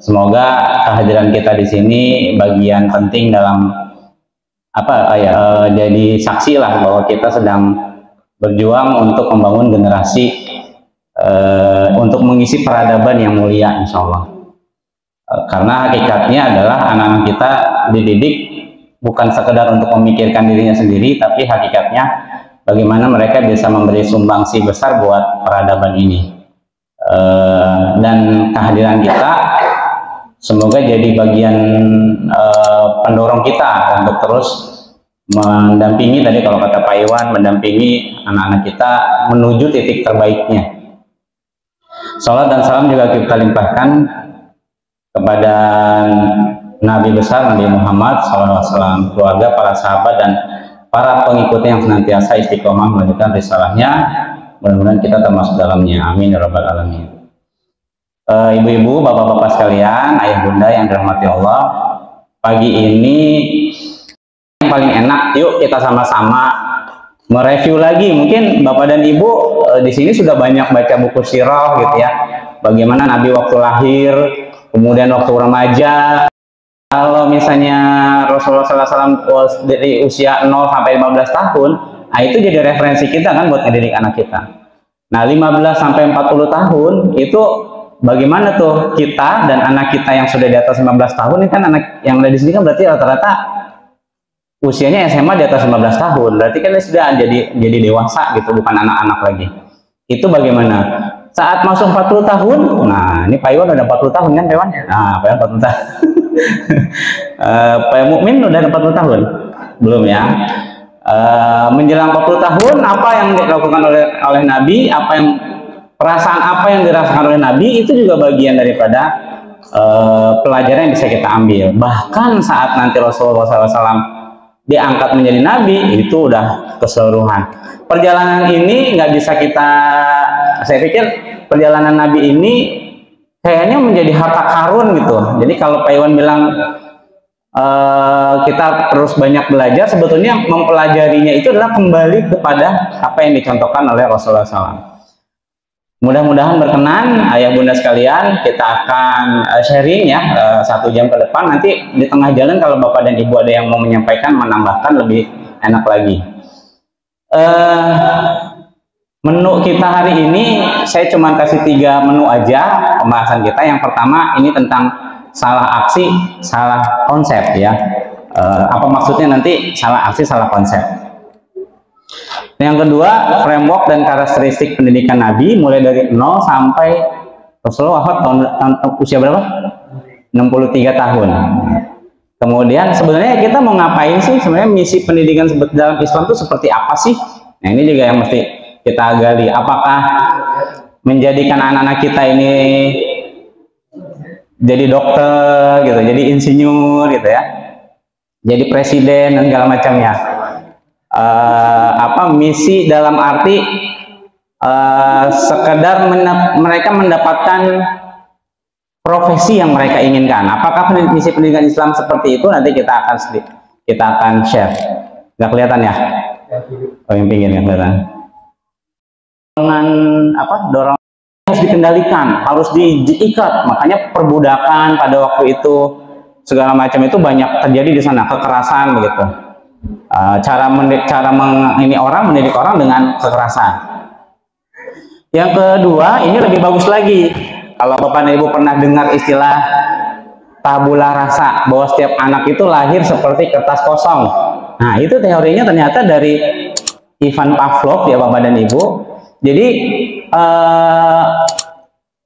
Semoga kehadiran kita di sini bagian penting dalam jadi saksi lah bahwa kita sedang berjuang untuk membangun generasi untuk mengisi peradaban yang mulia, insya Allah. Karena hakikatnya adalah anak-anak kita dididik bukan sekedar untuk memikirkan dirinya sendiri, tapi hakikatnya bagaimana mereka bisa memberi sumbangsi besar buat peradaban ini. Dan kehadiran kita semoga jadi bagian pendorong kita untuk terus mendampingi, tadi kalau kata Pak Iwan, mendampingi anak-anak kita menuju titik terbaiknya. Salat dan salam juga kita limpahkan kepada Nabi besar Nabi Muhammad SAW, keluarga, para sahabat, dan para pengikutnya yang senantiasa istiqomah melanjutkan risalahnya. Mudah-mudahan kita termasuk dalamnya. Amin ya rabbal alamin. Ibu-ibu, bapak-bapak sekalian, ayah bunda yang dirahmati Allah, pagi ini yang paling enak, yuk kita sama-sama mereview lagi. Mungkin bapak dan ibu di sini sudah banyak baca buku sirah gitu ya, bagaimana Nabi waktu lahir, kemudian waktu remaja. Kalau misalnya Rasulullah SAW dari usia 0 sampai 15 tahun, nah itu jadi referensi kita kan buat ngedidik anak kita. Nah 15 sampai 40 tahun itu bagaimana tuh kita dan anak kita yang sudah di atas 15 tahun, ini kan anak yang ada di sini kan berarti rata-rata usianya SMA di atas 15 tahun, berarti kan dia sudah jadi dewasa gitu, bukan anak-anak lagi. Itu bagaimana? Saat masuk 40 tahun, nah ini Pak Iwan udah 40 tahun kan Pak Iwan? Nah Pak Iwan 40 tahun. Pak Mukmin udah 40 tahun? Belum ya? Menjelang 40 tahun, apa yang dilakukan oleh Nabi, perasaan apa yang dirasakan oleh Nabi, itu juga bagian daripada pelajaran yang bisa kita ambil. Bahkan saat nanti Rasulullah SAW diangkat menjadi Nabi, itu udah keseluruhan. Perjalanan ini nggak bisa saya pikir perjalanan Nabi ini kayaknya menjadi harta karun gitu. Jadi kalau Pak Iwan bilang kita terus banyak belajar, sebetulnya mempelajarinya itu adalah kembali kepada apa yang dicontohkan oleh Rasulullah SAW. Mudah-mudahan berkenan ayah bunda sekalian, kita akan sharing ya 1 jam ke depan. Nanti di tengah jalan kalau bapak dan ibu ada yang mau menyampaikan, menambahkan, lebih enak lagi. Menu kita hari ini saya cuma kasih 3 menu aja pembahasan kita. Yang pertama ini tentang salah aksi, salah konsep ya. Apa maksudnya nanti salah aksi, salah konsep. Yang kedua, framework dan karakteristik pendidikan Nabi mulai dari 0 sampai Rasulullah wafat tahun usia berapa? 63 tahun. Kemudian sebenarnya kita mau ngapain sih? Sebenarnya misi pendidikan dalam Islam itu seperti apa sih? Nah ini juga yang mesti kita gali. Apakah menjadikan anak-anak kita ini jadi dokter gitu, jadi insinyur gitu ya, jadi presiden dan segala macamnya. Misi dalam arti sekedar mereka mendapatkan profesi yang mereka inginkan. Apakah misi pendidikan Islam seperti itu? Nanti kita akan share. Nggak kelihatan ya? Oh yang pinggir nggak kelihatan. Dorongan harus dikendalikan, harus diikat. Makanya perbudakan pada waktu itu segala macam itu banyak terjadi di sana, kekerasan begitu. Mendidik orang dengan kekerasan. Yang kedua, ini lebih bagus lagi. Kalau Bapak dan Ibu pernah dengar istilah tabula rasa, bahwa setiap anak itu lahir seperti kertas kosong. Nah, itu teorinya ternyata dari Ivan Pavlov ya Bapak dan Ibu. Jadi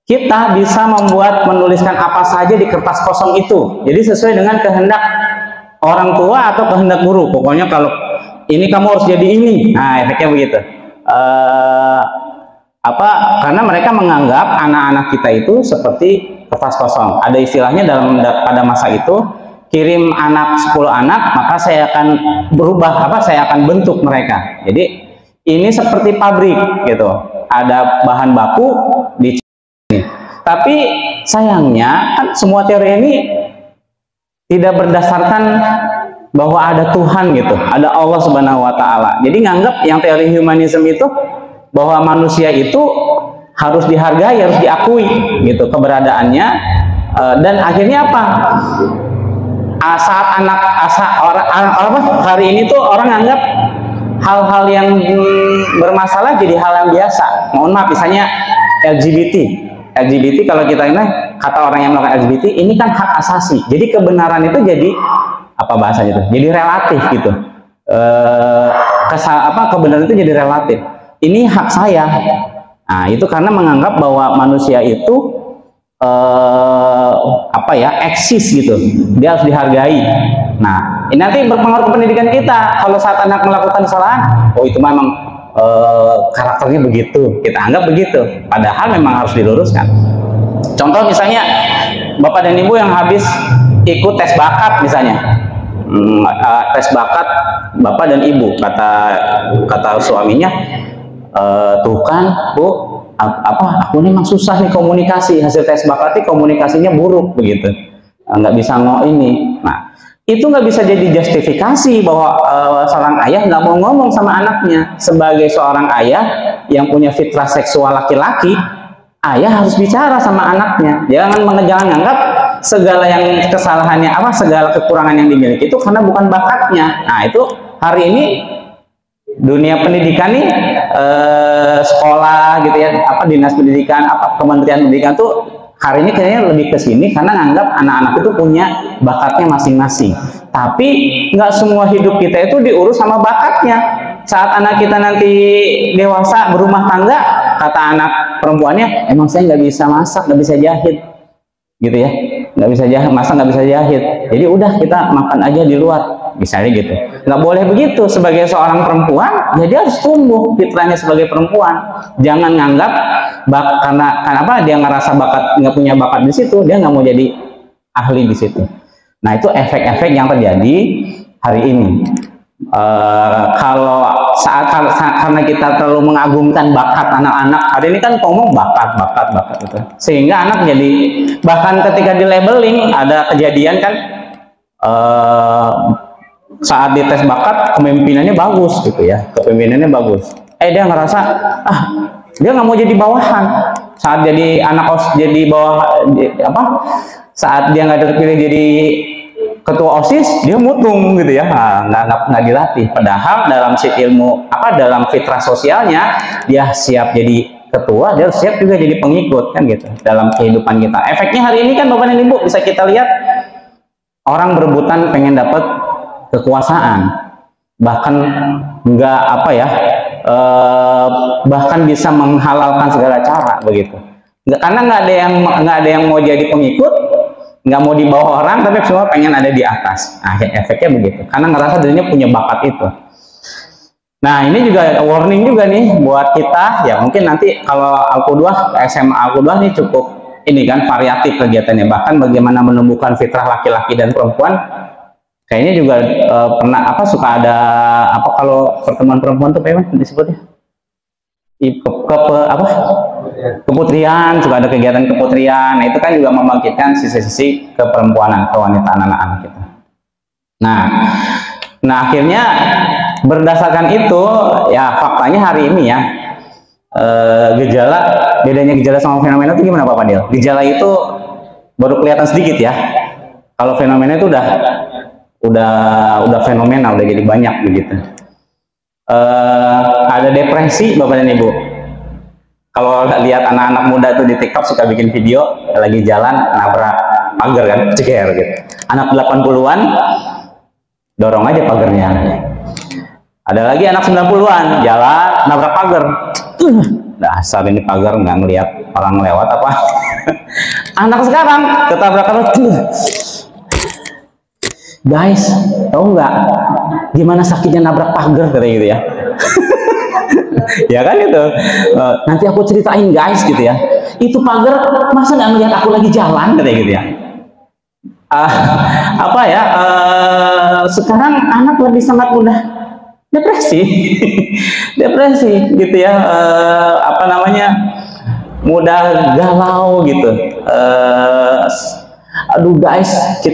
kita bisa menuliskan apa saja di kertas kosong itu. Jadi sesuai dengan kehendak orang tua atau kehendak guru. Pokoknya kalau ini kamu harus jadi ini. Nah, efeknya begitu. Karena mereka menganggap anak-anak kita itu seperti kertas kosong. Ada istilahnya pada masa itu, kirim 10 anak, maka saya akan berubah, saya akan bentuk mereka. Jadi ini seperti pabrik gitu. Ada bahan baku di sini. Tapi sayangnya kan semua teori ini tidak berdasarkan bahwa ada Tuhan gitu, ada Allah Subhanahu wa Ta'ala. Jadi nganggap yang teori humanisme itu bahwa manusia itu harus dihargai, harus diakui gitu keberadaannya, Dan akhirnya apa? Saat hari ini tuh orang anggap hal-hal yang bermasalah jadi hal yang biasa. Mohon maaf, misalnya LGBT kalau kita ini kata orang yang melakukan LGBT ini kan hak asasi. Jadi kebenaran itu jadi apa bahasanya itu? Jadi relatif gitu. Kebenaran itu jadi relatif. Ini hak saya. Nah, itu karena menganggap bahwa manusia itu eksis gitu, dia harus dihargai. Nah, ini nanti berpengaruh ke pendidikan kita. Kalau saat anak melakukan kesalahan, oh itu memang karakternya begitu, kita anggap begitu, padahal memang harus diluruskan. Contoh misalnya bapak dan ibu yang habis ikut tes bakat misalnya, tes bakat bapak dan ibu, kata suaminya, tuh kan bu, aku ini memang susah nih komunikasi, hasil tes bakat komunikasinya buruk begitu, nggak bisa ini. Nah, itu nggak bisa jadi justifikasi bahwa seorang ayah nggak mau ngomong sama anaknya. Sebagai seorang ayah yang punya fitrah seksual laki-laki, ayah harus bicara sama anaknya. Jangan anggap segala yang kesalahannya segala kekurangan yang dimiliki itu karena bukan bakatnya. Nah, itu hari ini dunia pendidikan nih, sekolah gitu ya, dinas pendidikan, kementerian pendidikan tuh hari ini kayaknya lebih ke sini karena nganggap anak-anak itu punya bakatnya masing-masing. Tapi nggak semua hidup kita itu diurus sama bakatnya. Saat anak kita nanti dewasa berumah tangga, kata anak perempuannya, emang saya nggak bisa masak, nggak bisa jahit, gitu ya, nggak bisa jahit, masak nggak bisa jahit. Jadi udah kita makan aja di luar, misalnya gitu. Nggak boleh begitu. Sebagai seorang perempuan, ya dia harus tumbuh fitrahnya sebagai perempuan. Jangan nganggap karena dia ngerasa nggak punya bakat di situ, dia nggak mau jadi ahli di situ. Nah, itu efek-efek yang terjadi hari ini. Karena kita terlalu mengagungkan bakat anak-anak, hari ini kan ngomong bakat itu, sehingga anak jadi, bahkan ketika di labeling ada kejadian kan, saat dites bakat kepemimpinannya bagus gitu ya, kepemimpinannya bagus, dia ngerasa dia nggak mau jadi bawahan. Saat jadi jadi saat dia nggak terpilih jadi ketua OSIS, dia mutung gitu ya, nggak dilatih. Padahal dalam dalam fitrah sosialnya dia siap jadi ketua, dia siap juga jadi pengikut kan gitu dalam kehidupan kita. Efeknya hari ini kan Bapak dan Ibu bisa kita lihat, orang berebutan pengen dapat kekuasaan, bahkan bahkan bisa menghalalkan segala cara begitu. Karena nggak ada yang mau jadi pengikut, nggak mau di bawah orang, tapi semua pengen ada di atas. Nah, efeknya begitu, karena ngerasa dirinya punya bakat itu. Nah, ini juga warning juga nih buat kita ya. Mungkin nanti kalau SMA Al-Qudwah nih cukup ini kan variatif kegiatannya, bahkan bagaimana menumbuhkan fitrah laki-laki dan perempuan. Kayaknya juga pernah suka ada kalau pertemuan perempuan tuh apa disebutnya? Keputrian, suka ada kegiatan keputrian. Nah, itu kan juga membangkitkan sisi-sisi keperempuanan, kewanitaan anak-anak kita. Nah akhirnya berdasarkan itu ya, faktanya hari ini ya, bedanya gejala sama fenomena itu gimana Pak Fadil? Gejala itu baru kelihatan sedikit ya. Kalau fenomena itu udah fenomenal, udah jadi banyak begitu. Ada depresi Bapak dan Ibu. Kalau lihat anak-anak muda tuh di TikTok suka bikin video lagi jalan nabrak pagar kan, ceker gitu. Anak 80-an dorong aja pagarnya. Ada lagi anak 90-an jalan nabrak pagar. Dasar ini pagar nggak ngelihat orang lewat apa. Anak sekarang ketabrak pagar. Guys, tahu nggak gimana sakitnya nabrak pagar kayak gitu ya? Ya kan itu. Nanti aku ceritain guys gitu ya. Itu pagar masa nggak ngelihat aku lagi jalan kayak gitu ya? Sekarang anak lebih sangat mudah depresi, depresi gitu ya. Mudah galau gitu. Aduh guys,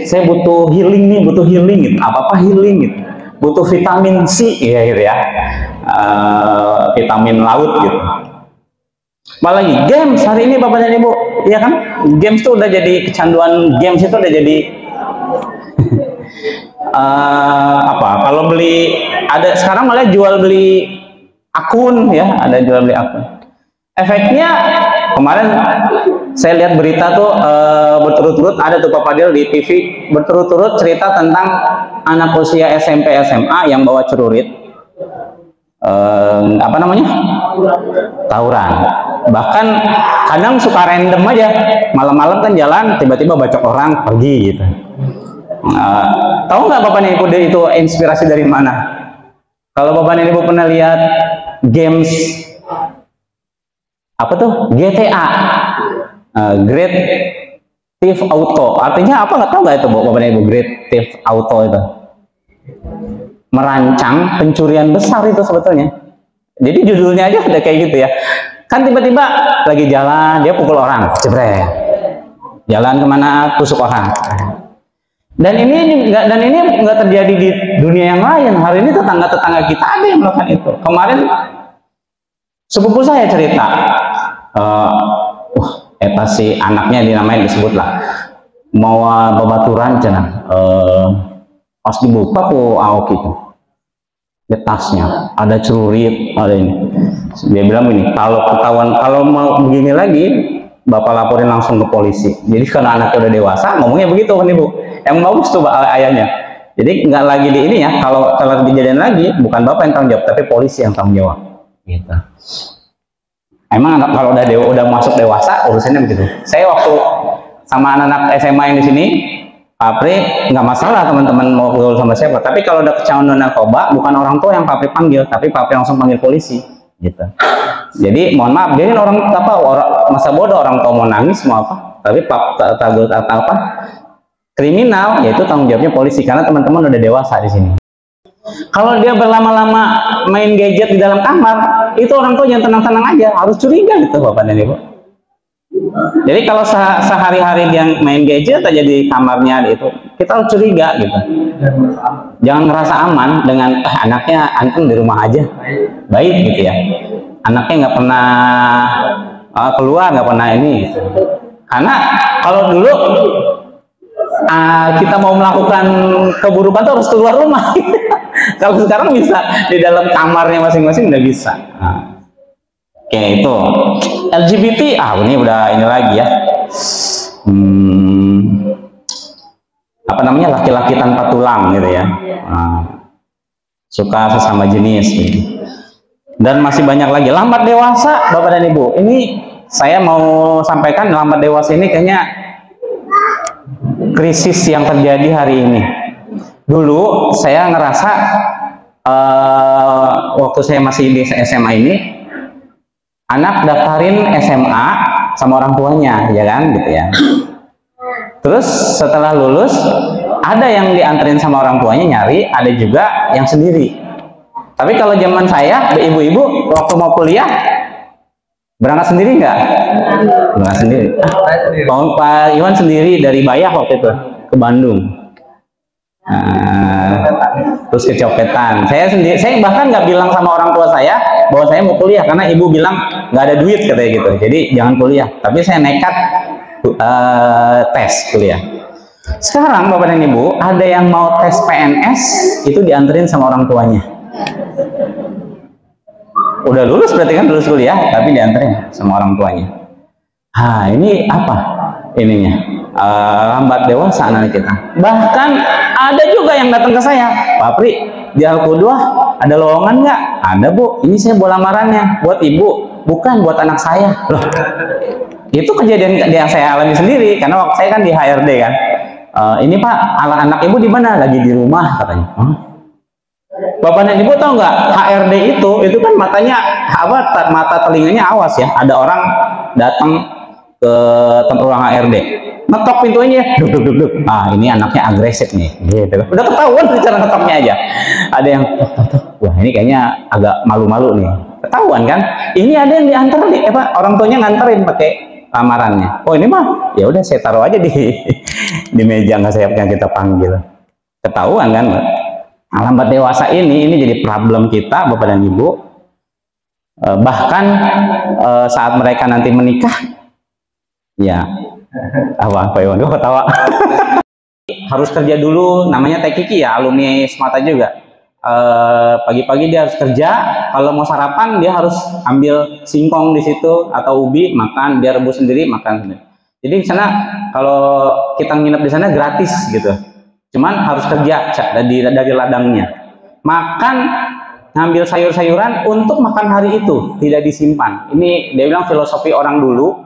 saya butuh healing nih, butuh healing gitu. Apa healing gitu, butuh vitamin C ya gitu ya, vitamin laut gitu. Apalagi games hari ini Bapak dan Ibu, ya kan? Games tuh udah jadi kecanduan, games itu udah jadi apa? Kalau beli ada sekarang malah jual beli akun ya, ada jual beli akun. Efeknya kemarin saya lihat berita tuh berturut-turut ada tuh Pak Fadil di TV berturut-turut cerita tentang anak usia SMP SMA yang bawa celurit apa namanya tawuran, bahkan kadang suka random aja malam-malam kan jalan tiba-tiba bacok orang pergi gitu. Tahu nggak Bapak dan Ibu itu inspirasi dari mana? Kalau Bapak dan Ibu pernah lihat games apa tuh GTA, Grand Theft Auto, artinya apa nggak tahu nggak itu Bapak dan Ibu? Grand Theft Auto itu merancang pencurian besar itu sebetulnya. Jadi judulnya aja udah kayak gitu ya. Kan tiba-tiba lagi jalan dia pukul orang, jebret. Jalan kemana tusuk orang. Dan ini nggak terjadi di dunia yang lain. Hari ini tetangga-tetangga kita ada yang melakukan itu. Kemarin sepupu saya cerita, eta si anaknya dinamain disebut lah, mau babaturan cenah. Pas dibuka kok aok itu di tasnya ada celurit, ada ini. Dia bilang ini kalau ketahuan, kalau mau begini lagi bapak laporin langsung ke polisi. Jadi karena anaknya udah dewasa ngomongnya begitu kan Ibu, yang bagus tuh ayahnya. Jadi nggak lagi di ini ya, kalau kejadian lagi bukan bapak yang tanggung jawab tapi polisi yang tanggung jawab gitu. Emang anak kalau udah masuk dewasa urusannya begitu. Saya waktu sama anak-anak SMA yang di sini Papri nggak masalah teman-teman mau bergaul sama siapa, tapi kalau udah kecanduan narkoba bukan orang tua yang Papri panggil, tapi Papri langsung panggil polisi gitu. Jadi mohon maaf, dia kan orang masa bodoh, orang tua mau nangis mau apa, tapi takut apa kriminal, yaitu tanggung jawabnya polisi karena teman-teman udah dewasa di sini. Kalau dia berlama-lama main gadget di dalam kamar, itu orang tua yang tenang-tenang aja, harus curiga gitu Bapak dan Ibu. Jadi kalau sehari-hari dia main gadget aja di kamarnya itu, kita harus curiga gitu. Jangan ngerasa aman dengan anaknya anteng di rumah aja, baik gitu ya. Anaknya nggak pernah keluar, nggak pernah ini. Gitu. Karena kalau dulu kita mau melakukan keburukan tuh harus keluar rumah. Kalau sekarang bisa di dalam kamarnya masing-masing udah bisa. Oke, itu LGBT, ini udah ini lagi ya. Apa namanya, laki-laki tanpa tulang gitu ya. Suka sesama jenis gitu. Dan masih banyak lagi. Lambat dewasa Bapak dan Ibu. Ini saya mau sampaikan, lambat dewasa ini kayaknya krisis yang terjadi hari ini. Dulu saya ngerasa waktu saya masih di SMA ini, anak daftarin SMA sama orang tuanya, ya kan, gitu ya. Terus setelah lulus, ada yang dianterin sama orang tuanya nyari, ada juga yang sendiri. Tapi kalau zaman saya, ibu-ibu waktu mau kuliah, berangkat sendiri nggak? Berangkat sendiri. Pak Iwan sendiri dari Bayak waktu itu ke Bandung. Terus kecopetan. Saya sendiri, saya bahkan nggak bilang sama orang tua saya bahwa saya mau kuliah karena ibu bilang nggak ada duit katanya gitu. Jadi jangan kuliah. Tapi saya nekat tes kuliah. Sekarang Bapak dan Ibu ada yang mau tes PNS itu dianterin sama orang tuanya. Udah lulus berarti kan lulus kuliah, tapi dianterin sama orang tuanya. Ini apa ininya? Lambat dewasa anak kita. Bahkan ada juga yang datang ke saya, Pak Pri, di Al-Qudwah ada lowongan nggak? Ada Bu, ini saya bawa lamarannya buat ibu, bukan buat anak saya. Loh, itu kejadian yang saya alami sendiri karena waktu saya kan di HRD kan. Ini Pak, anak ibu di mana? Lagi di rumah katanya. Bapak dan Ibu tahu nggak, HRD itu kan matanya mata telinganya awas ya. Ada orang datang ke tempat ruang HRD, ngetok pintunya, duk. Ini anaknya agresif nih, gitu. Udah ketahuan cara ngetoknya aja. Ada yang tok. Wah, ini kayaknya agak malu-malu nih. Ketahuan kan? Ini ada yang diantar nih, orang tuanya nganterin pakai lamarannya. Oh ini mah, ya udah saya taruh aja di meja nggak saya yang kita panggil. Ketahuan kan? Lambat dewasa ini jadi problem kita Bapak dan Ibu. Bahkan saat mereka nanti menikah, ya apa Iwan gue ketawa. Harus kerja dulu, namanya Teh Kiki ya, alumni Semata juga. Pagi-pagi dia harus kerja, kalau mau sarapan dia harus ambil singkong di situ atau ubi, makan, dia rebus sendiri, makan sendiri. Jadi di sana kalau kita nginep di sana gratis gitu, cuman harus kerja dari ladangnya. Makan, ngambil sayur-sayuran untuk makan hari itu, tidak disimpan. Ini dia bilang filosofi orang dulu.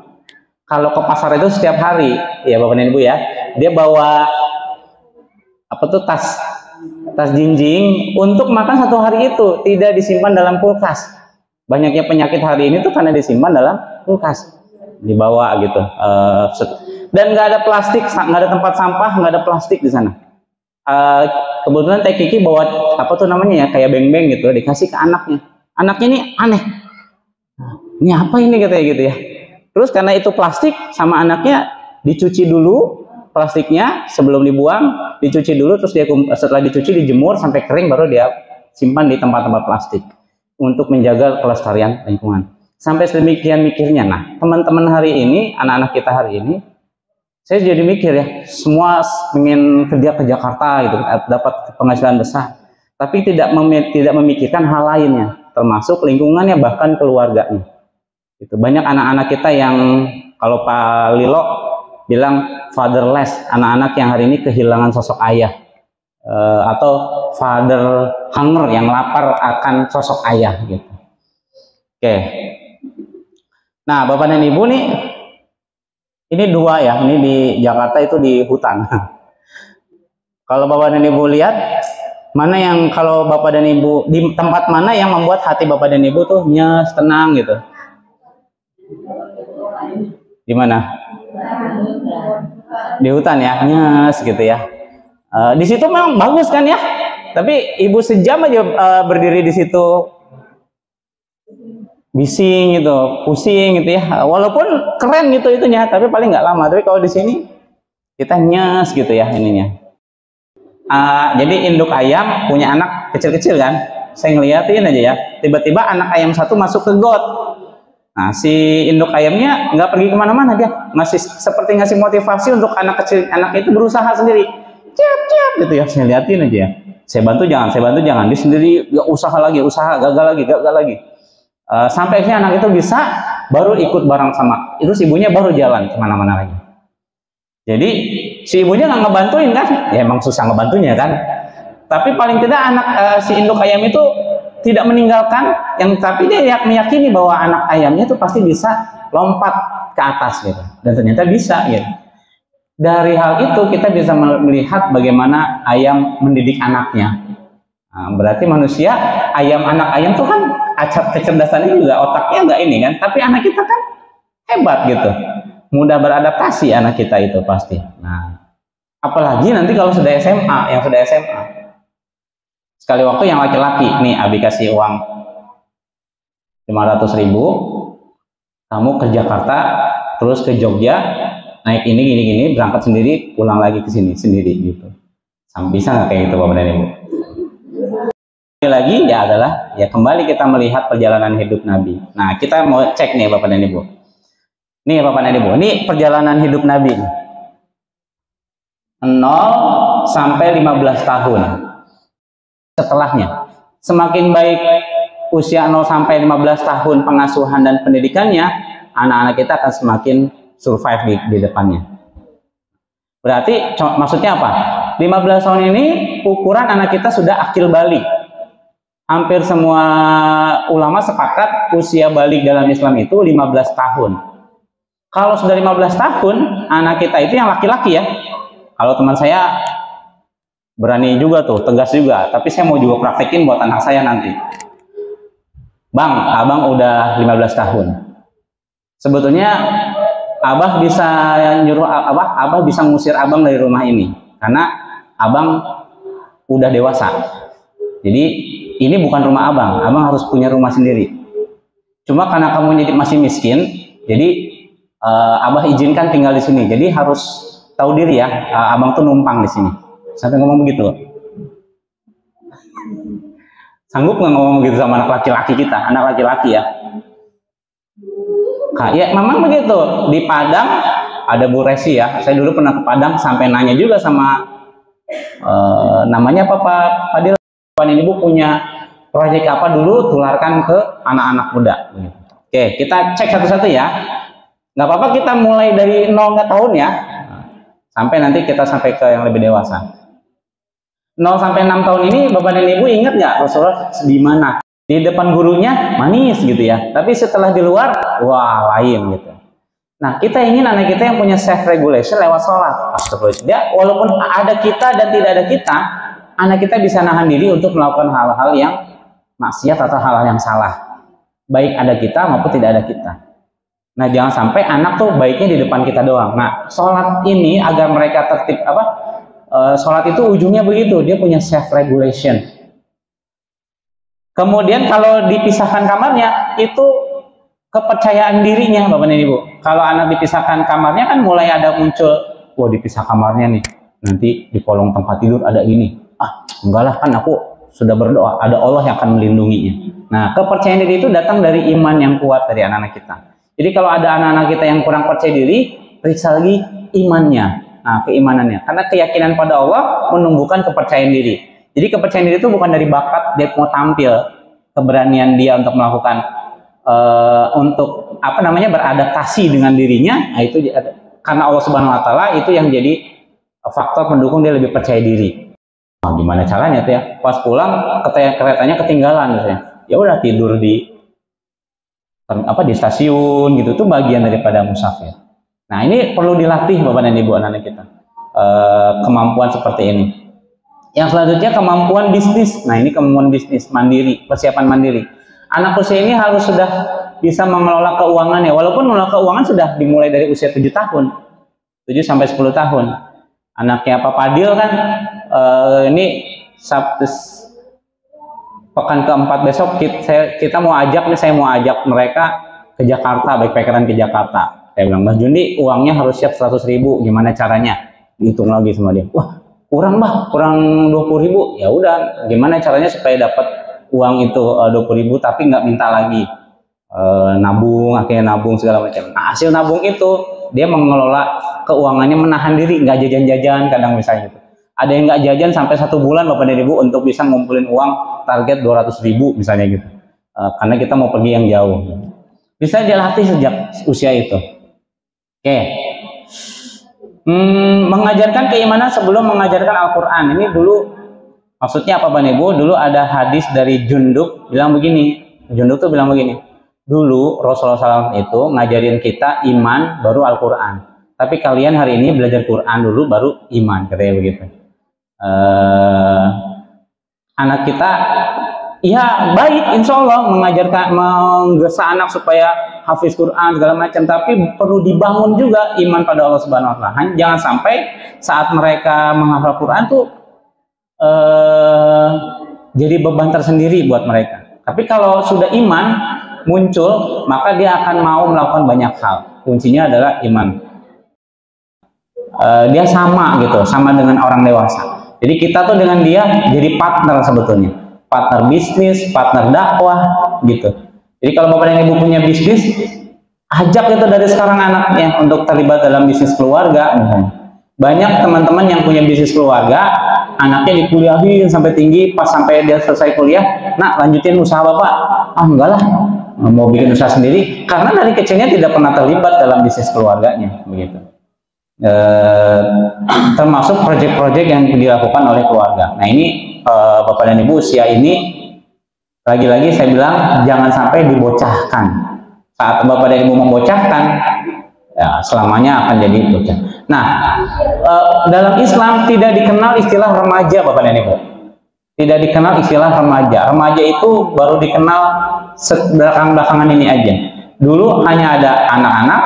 Kalau ke pasar itu setiap hari, ya Bapak dan Ibu ya, dia bawa apa tuh tas jinjing untuk makan satu hari itu, tidak disimpan dalam kulkas. Banyaknya penyakit hari ini tuh karena disimpan dalam kulkas, dibawa gitu. Dan nggak ada plastik, nggak ada tempat sampah, nggak ada plastik di sana. Kebetulan Teh Kiki bawa apa tuh namanya ya, kayak beng-beng gitu, dikasih ke anaknya. Anaknya ini aneh, ini apa ini katanya gitu ya. Terus karena itu plastik, sama anaknya dicuci dulu plastiknya sebelum dibuang, dicuci dulu, terus dia setelah dicuci dijemur sampai kering, baru dia simpan di tempat-tempat plastik untuk menjaga kelestarian lingkungan. Sampai sedemikian mikirnya. Nah, teman-teman hari ini, anak-anak kita hari ini, saya jadi mikir ya, semua pengen kerja ke Jakarta gitu, dapat penghasilan besar, tapi tidak memikirkan hal lainnya, termasuk lingkungannya, bahkan keluarganya. Itu banyak anak-anak kita yang kalau Pak Lilo bilang fatherless, anak-anak yang hari ini kehilangan sosok ayah, atau father hunger, yang lapar akan sosok ayah gitu. Oke. Nah, Bapak dan Ibu nih, ini dua ya, ini di Jakarta, itu di hutan. Kalau Bapak dan Ibu lihat, mana yang kalau Bapak dan Ibu, di tempat mana yang membuat hati Bapak dan Ibu tuh nyes, tenang gitu? Di mana? Di hutan ya, nyes gitu ya. Di situ memang bagus kan ya, tapi ibu sejam aja berdiri di situ, bising gitu, pusing gitu ya. Walaupun keren gitu itunya, tapi paling nggak lama. Tapi kalau di sini kita nyes gitu ya ininya. Jadi induk ayam punya anak kecil-kecil kan, saya ngeliatin aja ya, tiba-tiba anak ayam satu masuk ke got. Nah, si induk ayamnya nggak pergi kemana-mana, dia masih seperti ngasih motivasi untuk anak kecil, anak itu berusaha sendiri, ciap gitu ya. Saya liatin aja ya, saya bantu jangan, dia sendiri ya, usaha lagi, gagal lagi. Sampai akhirnya anak itu bisa, baru ikut bareng sama itu, si ibunya baru jalan kemana-mana lagi. Jadi si ibunya nggak ngebantuin kan, ya emang susah ngebantunya kan, tapi paling tidak anak si induk ayam itu tidak meninggalkan, tapi dia meyakini bahwa anak ayamnya itu pasti bisa lompat ke atas gitu, dan ternyata bisa gitu. Dari hal itu kita bisa melihat bagaimana ayam mendidik anaknya. Nah, berarti manusia, anak ayam tuh kan kecerdasannya juga, otaknya nggak ini kan, tapi anak kita kan hebat gitu, mudah beradaptasi anak kita itu pasti. Nah, apalagi nanti kalau sudah SMA, sekali waktu yang laki-laki, nih Abi kasih uang 500.000, kamu ke Jakarta, terus ke Jogja, naik ini gini-gini, berangkat sendiri, pulang lagi ke sini sendiri gitu. Bisa nggak kayak gitu Bapak dan Ibu? Ini lagi ya adalah ya kembali kita melihat perjalanan hidup Nabi. Nah, kita mau cek nih Bapak dan Ibu. Nih Bapak dan Ibu, ini perjalanan hidup Nabi. 0 sampai 15 tahun. Setelahnya, semakin baik usia 0 sampai 15 tahun pengasuhan dan pendidikannya, anak-anak kita akan semakin survive di depannya. Berarti maksudnya apa? 15 tahun ini ukuran anak kita sudah akil balik. Hampir semua ulama sepakat usia balik dalam Islam itu 15 tahun. Kalau sudah 15 tahun, anak kita itu yang laki-laki ya. Kalau teman saya berani juga tuh, tegas juga, tapi saya mau juga praktekin buat anak saya nanti. Bang, abang udah 15 tahun. Sebetulnya abah bisa nyuruh abah bisa ngusir abang dari rumah ini karena abang udah dewasa. Jadi ini bukan rumah abang, abang harus punya rumah sendiri. Cuma karena kamu masih miskin, jadi abah izinkan tinggal di sini. Jadi harus tahu diri ya, abang tuh numpang di sini. Sampai ngomong begitu. Sanggup nggak ngomong begitu sama anak laki-laki kita, anak laki-laki ya? Ya memang begitu. Di Padang ada Bu Resi ya. Saya dulu pernah ke Padang sampai nanya juga sama namanya apa Pak Fadil, ini Bu punya proyek apa dulu, tularkan ke anak-anak muda. Oke, kita cek satu-satu ya. Nggak apa-apa kita mulai dari 0 tahun ya. Sampai nanti kita sampai ke yang lebih dewasa. 0 sampai 6 tahun ini Bapak dan Ibu ingat nggak Rasulullah di mana? Di depan gurunya manis gitu ya. Tapi setelah di luar, wah lain gitu. Nah, kita ingin anak kita yang punya self regulation lewat sholat. Astagfirullah. Ya, walaupun ada kita dan tidak ada kita, anak kita bisa nahan diri untuk melakukan hal-hal yang maksiat atau hal-hal yang salah. Baik ada kita maupun tidak ada kita. Nah, jangan sampai anak tuh baiknya di depan kita doang. Nah, sholat ini agar mereka tertib sholat itu ujungnya begitu, dia punya self regulation. Kemudian kalau dipisahkan kamarnya, itu kepercayaan dirinya Bapak dan Ibu. Kalau anak dipisahkan kamarnya kan mulai ada muncul, wah dipisah kamarnya nih, nanti di kolong tempat tidur ada ini. Enggak lah, kan aku sudah berdoa, ada Allah yang akan melindunginya. Nah, kepercayaan diri itu datang dari iman yang kuat dari anak-anak kita. Jadi kalau ada anak-anak kita yang kurang percaya diri, periksa lagi imannya, keimanannya. Karena keyakinan pada Allah menumbuhkan kepercayaan diri. Jadi kepercayaan diri itu bukan dari bakat dia mau tampil, keberanian dia untuk melakukan untuk beradaptasi dengan dirinya. Nah, itu karena Allah Subhanahu Wa Taala itu yang jadi faktor pendukung dia lebih percaya diri. Nah, gimana caranya tuh ya? Pas pulang keretanya ketinggalan misalnya. Ya udah tidur di stasiun gitu, itu bagian daripada musafir. Nah, ini perlu dilatih Bapak dan Ibu anak-anak kita. Kemampuan seperti ini. Yang selanjutnya kemampuan bisnis. Nah, ini kemampuan bisnis mandiri, persiapan mandiri. Anak usia ini harus sudah bisa mengelola keuangannya. Walaupun mengelola keuangan sudah dimulai dari usia 7 tahun. 7 sampai 10 tahun. Anaknya Pak Fadil kan ini Sabtu pekan keempat besok kita mau ajak nih, saya mau ajak mereka ke Jakarta, backpackeran ke Jakarta. Saya bilang, Mas Jundi, uangnya harus siap 100.000, gimana caranya? Dihitung lagi sama dia. Wah, kurang Mbah, kurang 20.000. Ya udah, gimana caranya supaya dapat uang itu 20.000 tapi nggak minta lagi nabung, akhirnya nabung segala macam. Nah, hasil nabung itu dia mengelola keuangannya, menahan diri, nggak jajan-jajan kadang misalnya gitu. Ada yang nggak jajan sampai 1 bulan Bapak dan Ibu untuk bisa ngumpulin uang target 200.000 misalnya gitu. Karena kita mau pergi yang jauh. Bisa dilatih sejak usia itu. Oke. Mengajarkan keimanan sebelum mengajarkan Al-Quran. Ini dulu maksudnya apa Bapak Ibu? Dulu ada hadis dari Jundub bilang begini. Jundub tuh bilang begini. Dulu Rasulullah SAW itu ngajarin kita iman baru Al-Quran. Tapi kalian hari ini belajar Quran dulu baru iman, katanya begitu. Anak kita ya baik, insya Allah mengajarkan, menggesa anak supaya hafiz Quran segala macam, tapi perlu dibangun juga iman pada Allah Subhanahu Wa Taala. Jangan sampai saat mereka menghafal Quran tuh jadi beban tersendiri buat mereka. Tapi kalau sudah iman muncul, maka dia akan mau melakukan banyak hal. Kuncinya adalah iman. Dia sama gitu, sama dengan orang dewasa. Jadi kita tuh dengan dia jadi partner sebetulnya, partner bisnis, partner dakwah gitu. Jadi kalau Bapak dan Ibu punya bisnis, ajak itu dari sekarang anaknya untuk terlibat dalam bisnis keluarga. Banyak teman-teman yang punya bisnis keluarga, anaknya dikuliahin sampai tinggi, pas sampai dia selesai kuliah, nak lanjutin usaha Bapak. Enggak lah, mau bikin usaha sendiri, karena dari kecilnya tidak pernah terlibat dalam bisnis keluarganya, begitu. Termasuk proyek-proyek yang dilakukan oleh keluarga. Nah ini Bapak dan Ibu usia ini lagi-lagi saya bilang jangan sampai dibocahkan. Saat Bapak dan Ibu membocahkan, ya selamanya akan jadi bocah. Nah dalam Islam tidak dikenal istilah remaja Bapak dan Ibu. Tidak dikenal istilah remaja. Remaja itu baru dikenal belakangan ini aja. Dulu hanya ada anak-anak,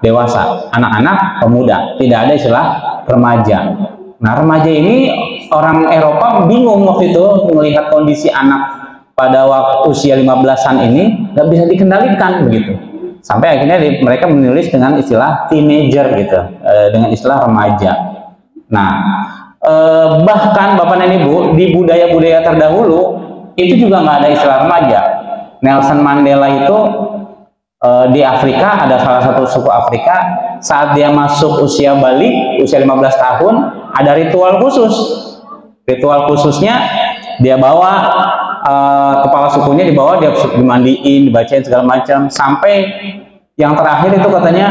dewasa, anak-anak, pemuda, tidak ada istilah remaja. Nah, remaja ini orang Eropa bingung waktu itu melihat kondisi anak pada waktu usia 15-an ini nggak bisa dikendalikan begitu. Sampai akhirnya mereka menulis dengan istilah teenager gitu, dengan istilah remaja. Nah, bahkan Bapak dan Ibu di budaya-budaya terdahulu itu juga nggak ada istilah remaja. Nelson Mandela itu Di Afrika ada salah satu suku Afrika, saat dia masuk usia balik, usia 15 tahun, ada ritual khusus. Ritual khususnya dia bawa kepala sukunya dibawa, dia dimandiin, dibacain segala macam, sampai yang terakhir itu katanya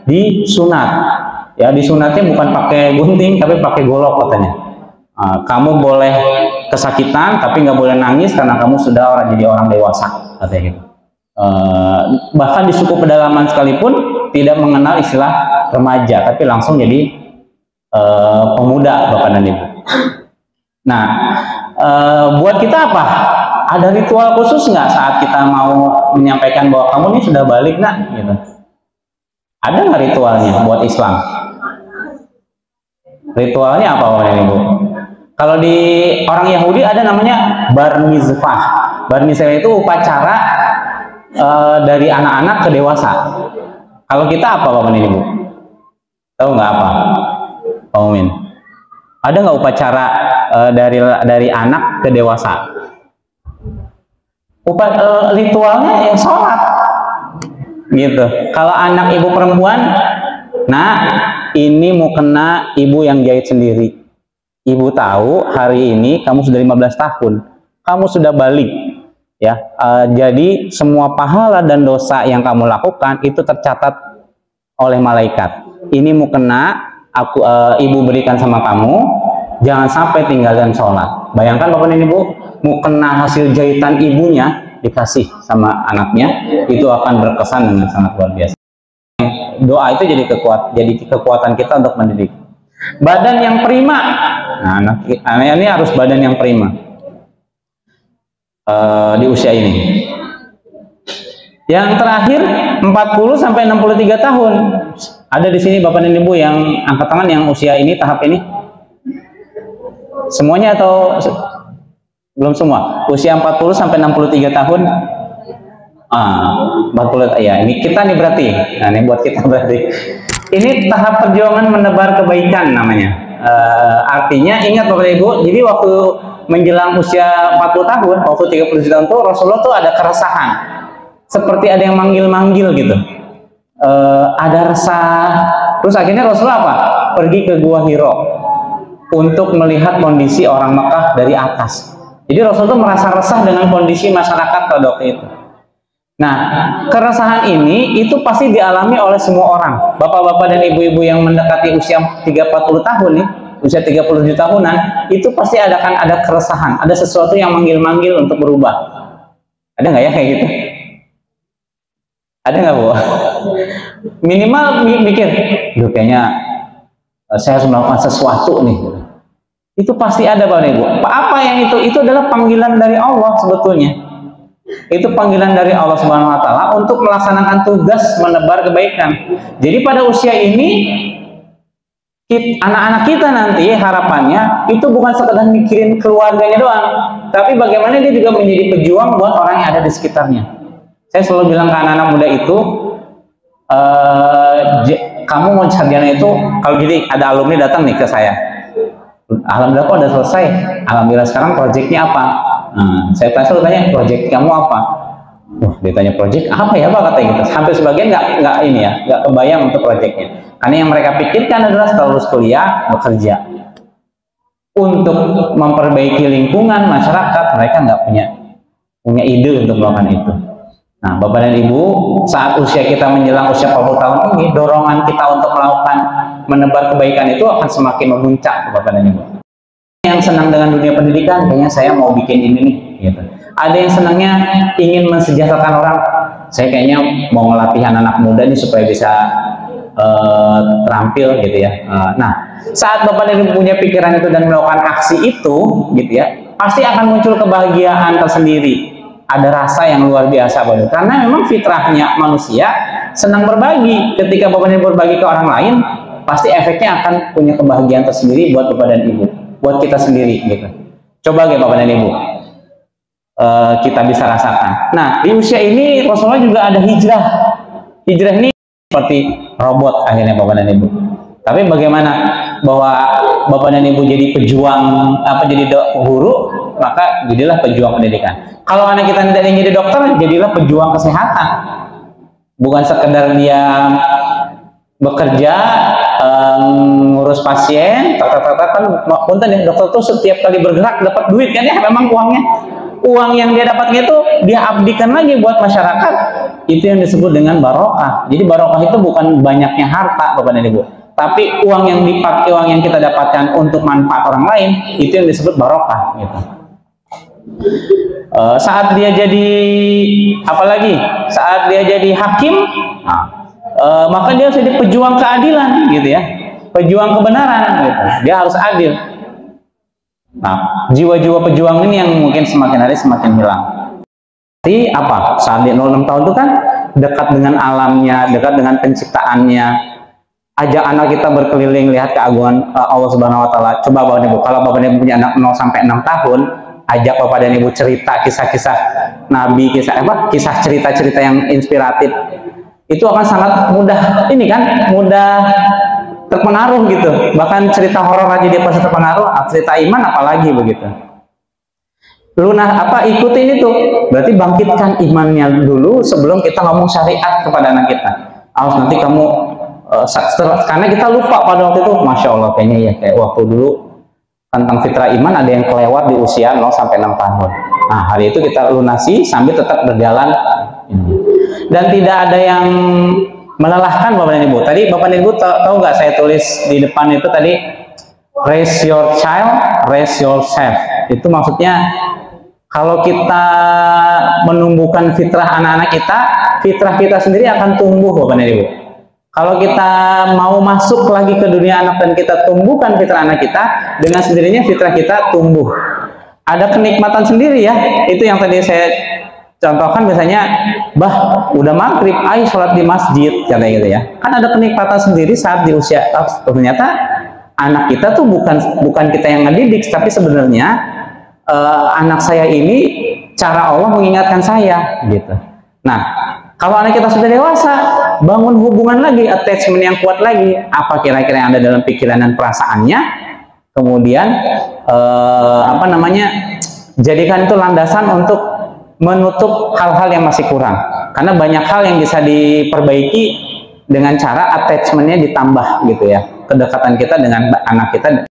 disunat. Ya, disunatnya bukan pakai gunting tapi pakai golok katanya. Kamu boleh kesakitan tapi nggak boleh nangis karena kamu sudah jadi orang dewasa katanya gitu. Bahkan di suku pedalaman sekalipun tidak mengenal istilah remaja, tapi langsung jadi pemuda, Bapak dan Ibu. Nah, buat kita apa? Ada ritual khusus nggak saat kita mau menyampaikan bahwa kamu ini sudah balik, nak? Gitu. Ada nggak ritualnya buat Islam? Ritualnya apa, Bapak dan Ibu? Kalau di orang Yahudi ada namanya bar mitzvah. Bar mitzvah itu upacara dari anak-anak ke dewasa. Kalau kita apa, Bapak dan Ibu? Tahu nggak apa? Pak Mumin? Ada nggak upacara dari anak ke dewasa? Ritualnya yang sholat, gitu. Kalau anak ibu perempuan, nah ini mau kena ibu yang jahit sendiri. Ibu tahu hari ini kamu sudah 15 tahun, kamu sudah balik. Ya, jadi semua pahala dan dosa yang kamu lakukan itu tercatat oleh malaikat. Ini mukena ibu berikan sama kamu, jangan sampai tinggalkan sholat. Bayangkan Bapak dan Ibu, mukena hasil jahitan ibunya dikasih sama anaknya, itu akan berkesan dengan sangat luar biasa. Doa itu jadi kekuatan kita untuk mendidik. Badan yang prima, nah anak ini harus badan yang prima. Di usia ini. Yang terakhir 40 sampai 63 tahun. Ada di sini Bapak dan Ibu yang angkat tangan yang usia ini, tahap ini? Semuanya atau belum semua? Usia 40 sampai 63 tahun. 40 ya, ini kita nih berarti. Nah, ini buat kita berarti. Ini tahap perjuangan menebar kebaikan namanya. Artinya ingat Bapak dan Ibu, jadi waktu menjelang usia 40 tahun, waktu 30 tahun tuh Rasulullah tuh ada keresahan, seperti ada yang manggil-manggil gitu, ada resah. Terus akhirnya Rasulullah apa? Pergi ke Gua Hiro untuk melihat kondisi orang Mekah dari atas. Jadi Rasulullah tuh merasa resah dengan kondisi masyarakat pada waktu itu. Nah, keresahan ini itu pasti dialami oleh semua orang, bapak-bapak dan ibu-ibu yang mendekati usia 30-40 tahun nih, usia 37 tahunan, itu pasti ada keresahan, ada sesuatu yang manggil-manggil untuk berubah. Ada nggak ya kayak gitu? Ada nggak, Bu? Minimal mikir, duh kayaknya saya harus melakukan sesuatu nih. Itu pasti ada, Bapak Ibu. Apa yang itu? Itu adalah panggilan dari Allah sebetulnya. Itu panggilan dari Allah Subhanahu wa taala untuk melaksanakan tugas menebar kebaikan. Jadi pada usia ini anak-anak kita nanti harapannya itu bukan sekedar mikirin keluarganya doang, tapi bagaimana dia juga menjadi pejuang buat orang yang ada di sekitarnya. Saya selalu bilang ke anak-anak muda itu, kamu mau sarjana itu, kalau gini ada alumni datang nih ke saya, alhamdulillah kok udah selesai, alhamdulillah sekarang proyeknya apa? Nah, saya selalu tanya, proyek kamu apa? Ditanya proyek apa ya Pak, katanya gitu. Hampir sebagian nggak kebayang untuk proyeknya. Karena yang mereka pikirkan adalah setelah lulus kuliah bekerja. Untuk memperbaiki lingkungan masyarakat, mereka nggak punya ide untuk melakukan itu. Nah, Bapak dan Ibu, saat usia kita menjelang usia 40 tahun ini, dorongan kita untuk melakukan menebar kebaikan itu akan semakin memuncak, Bapak dan Ibu. Yang senang dengan dunia pendidikan, kayaknya saya mau bikin ini nih, gitu. Ada yang senangnya ingin mensejahterakan orang, saya kayaknya mau ngelatih anak muda nih supaya bisa terampil gitu ya. Nah, saat Bapak dan Ibu punya pikiran itu dan melakukan aksi itu, gitu ya, pasti akan muncul kebahagiaan tersendiri. Ada rasa yang luar biasa, Bapak. Karena memang fitrahnya manusia senang berbagi. Ketika Bapak dan Ibu berbagi ke orang lain, pasti efeknya akan punya kebahagiaan tersendiri buat Bapak dan Ibu, buat kita sendiri, gitu. Coba ya Bapak dan Ibu, kita bisa rasakan. Nah, di usia ini Rasulullah juga ada hijrah. Hijrah ini seperti robot akhirnya Bapak dan Ibu. Tapi bagaimana bahwa Bapak dan Ibu jadi pejuang, jadi guru, maka jadilah pejuang pendidikan. Kalau anak kita tidak ingin jadi dokter, jadilah pejuang kesehatan. bukan sekedar dia bekerja ngurus pasien, kan punten ya, dokter tuh setiap kali bergerak dapat duit kan ya, memang uang yang dia dapatnya itu dia abdikan lagi buat masyarakat, itu yang disebut dengan barokah. Jadi barokah itu bukan banyaknya harta Bapak dan Ibu, tapi uang yang dipakai, uang yang kita dapatkan untuk manfaat orang lain, itu yang disebut barokah gitu. Saat dia jadi apalagi saat dia jadi hakim, maka dia harus jadi pejuang keadilan gitu ya, pejuang kebenaran gitu. Dia harus adil. Nah, jiwa-jiwa pejuang ini yang mungkin semakin hari semakin hilang. Jadi apa? Saat dia 06 tahun itu kan dekat dengan alamnya, dekat dengan penciptaannya. Ajak anak kita berkeliling lihat keagungan Allah Subhanahu wa taala. Coba Bapak dan Ibu, kalau Bapak dan Ibu punya anak 0 sampai 6 tahun, ajak Bapak dan Ibu cerita kisah-kisah Nabi, kisah cerita-cerita yang inspiratif. Itu akan sangat mudah mudah terpengaruh gitu. Bahkan cerita horor aja dia pasti terpengaruh, cerita iman apalagi begitu. Ikutin itu. Berarti bangkitkan imannya dulu sebelum kita ngomong syariat kepada anak kita. Nanti kamu karena kita lupa pada waktu itu, Masya Allah kayaknya ya, kayak waktu dulu tentang fitrah iman ada yang kelewat di usia 0 sampai 6 tahun. Nah, hari itu kita lunasi sambil tetap berjalan. Dan tidak ada yang melelahkan Bapak dan Ibu. Tadi Bapak dan Ibu tahu nggak saya tulis di depan itu tadi, raise your child, raise yourself. Itu maksudnya kalau kita menumbuhkan fitrah anak-anak kita, fitrah kita sendiri akan tumbuh Bapak dan Ibu. Kalau kita mau masuk lagi ke dunia anak dan kita tumbuhkan fitrah anak kita, dengan sendirinya fitrah kita tumbuh. Ada kenikmatan sendiri ya. Itu yang tadi saya contohkan, biasanya, bah udah maghrib, ayo sholat di masjid, katanya gitu ya. Kan ada kenikmatan sendiri saat di usia, ternyata anak kita tuh bukan kita yang ngedidik, tapi sebenarnya anak saya ini cara Allah mengingatkan saya gitu. Nah, kalau anak kita sudah dewasa, bangun hubungan lagi, attachment yang kuat lagi. Apa kira-kira yang ada dalam pikiran dan perasaannya? Kemudian jadikan itu landasan untuk menutup hal-hal yang masih kurang. Karena banyak hal yang bisa diperbaiki dengan cara attachmentnya ditambah gitu ya. Kedekatan kita dengan anak kita